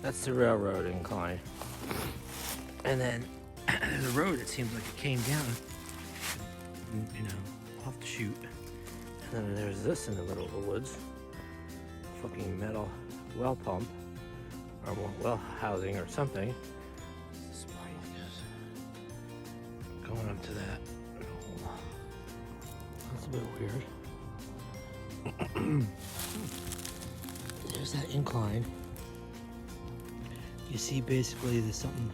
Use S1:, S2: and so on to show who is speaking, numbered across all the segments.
S1: That's the railroad incline. And then there's a road that seems like it came down, you know, off the chute. And then there's this in the middle of the woods. Fucking metal well pump. Or well housing or something. This spot like this. Going up to that. That's a bit weird. There's that incline. You see basically there's something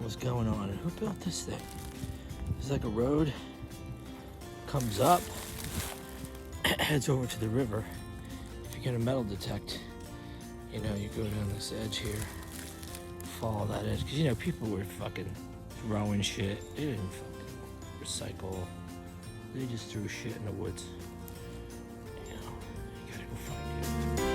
S1: was going on. And who built this thing? There's like a road, comes up, heads over to the river. If you're gonna metal detect, you know, you go down this edge here, follow that edge. Cause you know, people were fucking throwing shit. They didn't fucking recycle. They just threw shit in the woods. You know, you gotta go find it.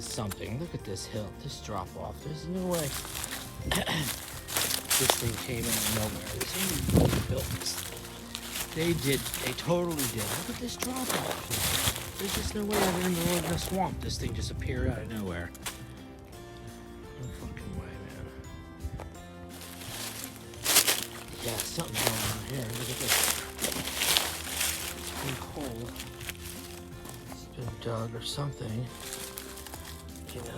S1: Something. Look at this hill, this drop off. There's no way this thing came out of nowhere. This built this thing. They totally did. Look at this drop off. There's just no way out in the middle of the swamp this thing just appeared out of nowhere. No fucking way, man. Yeah, something's going on here. Look at this. Big hole. It's been dug or something. You know, I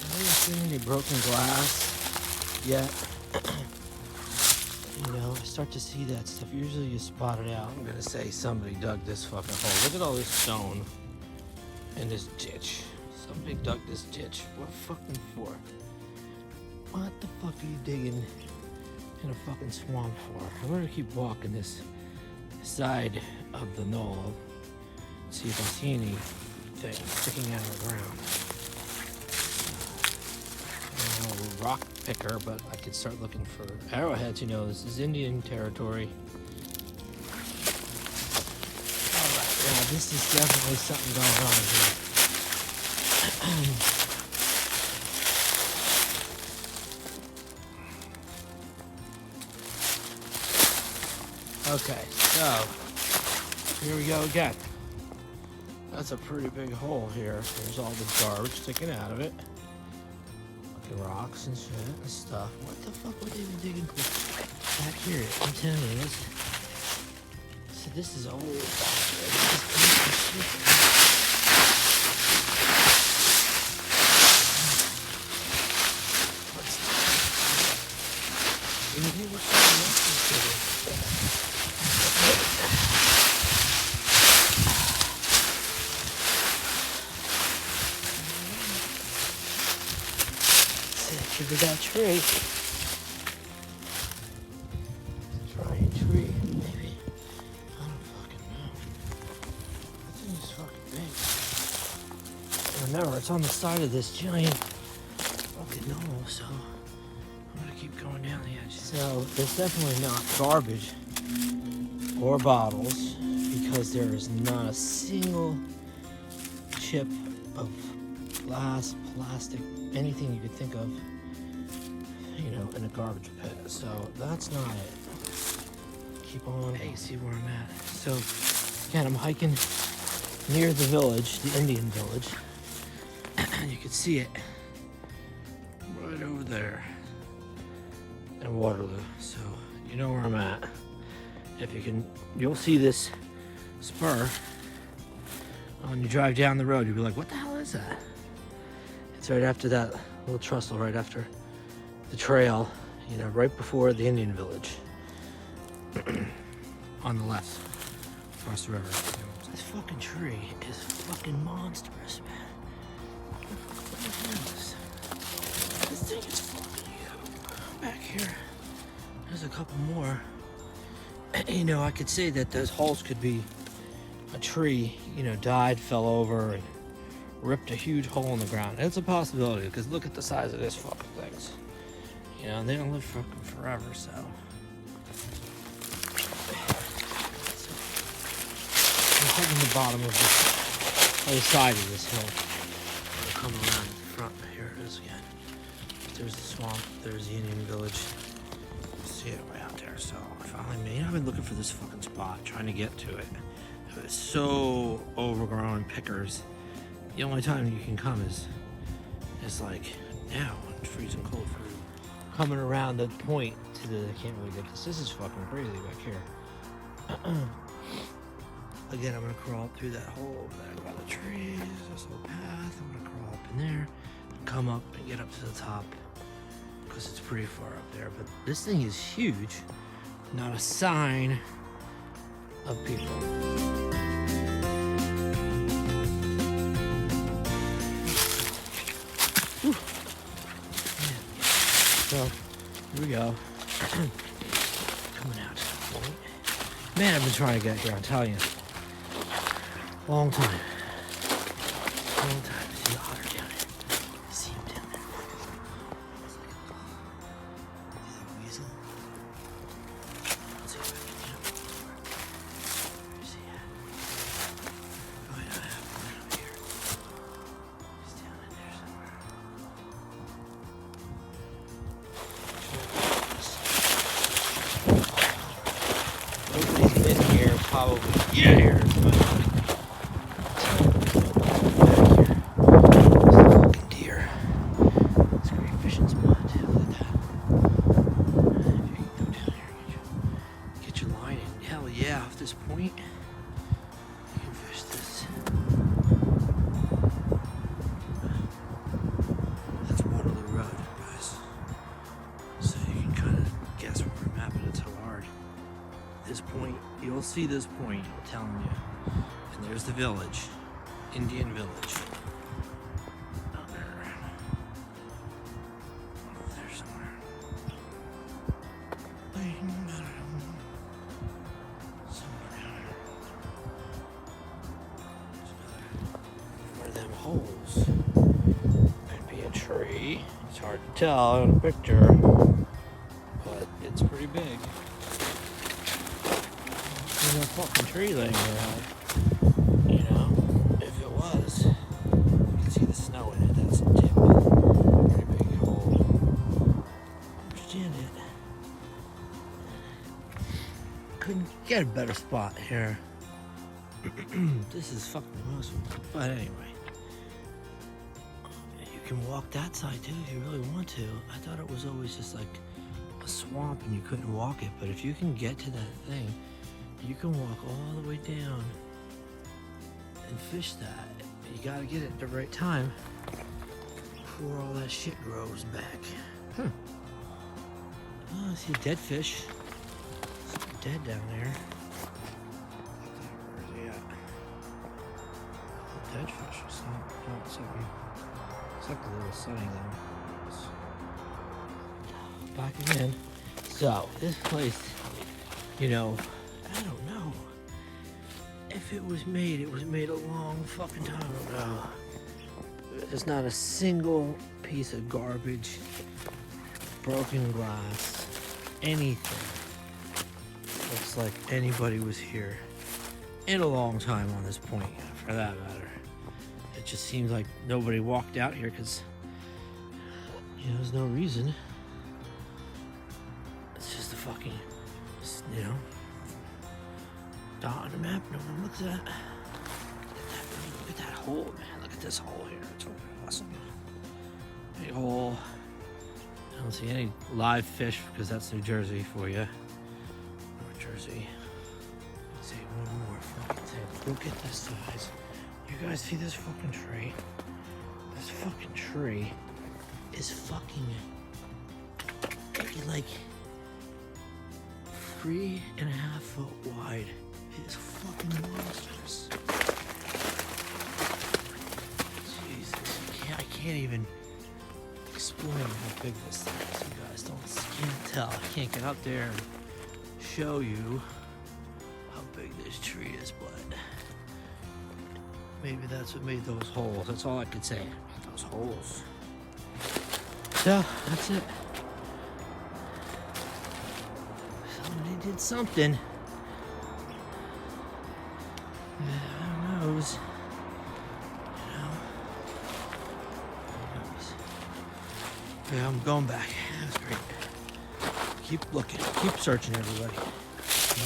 S1: haven't seen any broken glass yet. You know, I start to see that stuff. Usually you spot it out. I'm gonna say somebody dug this fucking hole. Look at all this stone in this ditch. Somebody dug this ditch. What fucking for? What the fuck are you digging in a fucking swamp for? I'm gonna keep walking this side of the knoll, see if I see anything sticking out of the ground. I don't know, rock picker, but I could start looking for arrowheads. You know, this is Indian territory. Alright, yeah, this is definitely something going on here. Okay, so here we go again. That's a pretty big hole here. There's all this garbage sticking out of it. Fucking rocks and shit and stuff. What the fuck would they be digging back here? I'm telling you, this is old back here. This is ancient shit. What's that? Maybe we're something else is digging. Look at that tree. Giant tree, maybe. I don't fucking know. That thing is fucking big. Remember, it's on the side of this giant fucking knoll, so I'm gonna keep going down the edge. So there's definitely not garbage or bottles because there is not a single chip of glass, plastic, anything you could think of, you know, in a garbage pit. So that's not it. Keep on. Hey, see where I'm at. So again, I'm hiking near the village, the Indian village. And you can see it right over there in Waterloo. So you know where I'm at. If you can, you'll see this spur. When you drive down the road, you'll be like, what the hell is that? It's right after that little trestle, right after the trail, you know, right before the Indian village. On the left, across the river. This fucking tree is fucking monstrous, man. What the fuck is this? This thing is fucking huge. Back here, there's a couple more. You know, I could say that those holes could be a tree, you know, died, fell over, and ripped a huge hole in the ground. It's a possibility, because look at the size of this fucking things. You know, they don't live fucking forever, so. I'm taking the bottom of this other side of this hill. I'll come around to the front. Here it is again. There's the swamp. There's the Indian village. See it way out there. So I finally made it. I've been looking for this fucking spot, trying to get to it. It was so overgrown pickers. The only time you can come is like now. It's freezing cold for coming around the point to the. I can't really get this. This is fucking crazy back here. Again, I'm gonna crawl up through that hole over there by the trees. This little path. I'm gonna crawl up in there, come up and get up to the top because it's pretty far up there. But this thing is huge. Not a sign of people. Whew. So here we go. Coming out to the point. Man, I've been trying to get here, I'm telling you. Long time. Long time. See the otter down there. See him down there. It's like a little. See that weasel? Let's see if I can get him. Where's he at? Oh, yeah, I have one over here. He's down in there somewhere. Nobody's been here, probably years, but. Point, you can fish this. That's Waterloo Road, guys. So you can kind of guess where I'm at, but it's so hard. This point, you'll see this point, I'm telling you. And there's the village, Indian village. Out there. Over there somewhere. Holes. Could be a tree. It's hard to tell in a picture, but it's pretty big. There's a fucking tree laying around. You know, if it was, you can see the snow in it. That's a tip. Pretty big hole. Understand it. Couldn't get a better spot here. This is fucking awesome. But anyway. You can walk that side too if you really want to. I thought it was always just like a swamp and you couldn't walk it, but if you can get to that thing, you can walk all the way down and fish that. You gotta get it at the right time before all that shit grows back. Oh, I see a dead fish. Something dead down there. Where is he at? A dead fish or something. No, something. It's like a little sunny though. Back again. So, this place, you know, I don't know. If it was made a long fucking time ago. There's not a single piece of garbage, broken glass, anything. Looks like anybody was here in a long time on this point, for that matter. It just seems like nobody walked out here because, you know, there's no reason. It's just a fucking, you know, dot on the map no one looks at. Look at that hole, man. Look at this hole here. It's awesome. Big hole. I don't see any live fish because that's New Jersey for you. North Jersey. Let's see one more fucking thing. Look at this size. You guys see this fucking tree? This fucking tree is fucking like 3.5 foot wide. It is fucking monstrous. Jesus, I can't even explain how big this thing is. You guys can't tell. I can't get up there and show you. big this tree is, but maybe that's what made those holes. That's all I could say about those holes. So, that's it. Somebody did something. Who knows? You know? Who knows? Yeah, I'm going back. That was great. Keep looking. Keep searching, everybody.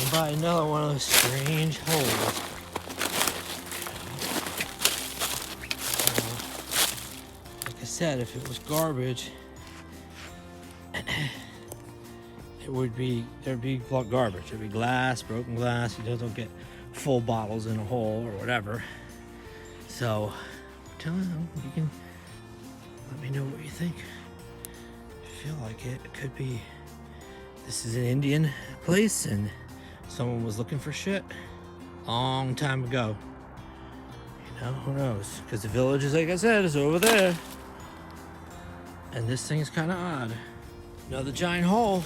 S1: I'll buy another one of those strange holes. Like I said, if it was garbage, there'd be garbage. There'd be glass, broken glass. You don't get full bottles in a hole or whatever. So, tell them, you can let me know what you think. If you feel like it, it could be this is an Indian place and someone was looking for shit long time ago. You know, who knows? Because the village is, like I said, is over there. And this thing's kind of odd. Another giant hole.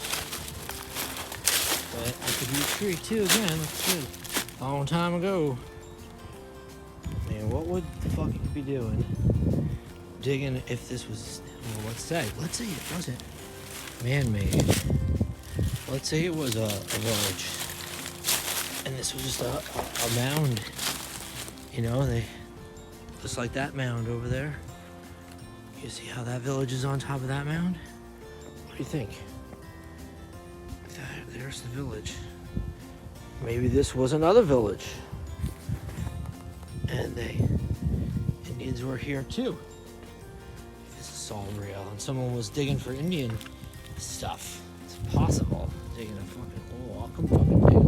S1: But it could be a tree too, again, looks good. Long time ago. Man, what would the fuck you be doing? Digging if this was, well, let's say it wasn't man-made. Let's say it was a village. And this was just a mound. You know, they, just like that mound over there. You see how that village is on top of that mound? What do you think? There's the village. Maybe this was another village. And the Indians were here too. This is all real. And someone was digging for Indian stuff. It's possible. Digging a fucking hole. I'll come fucking dig.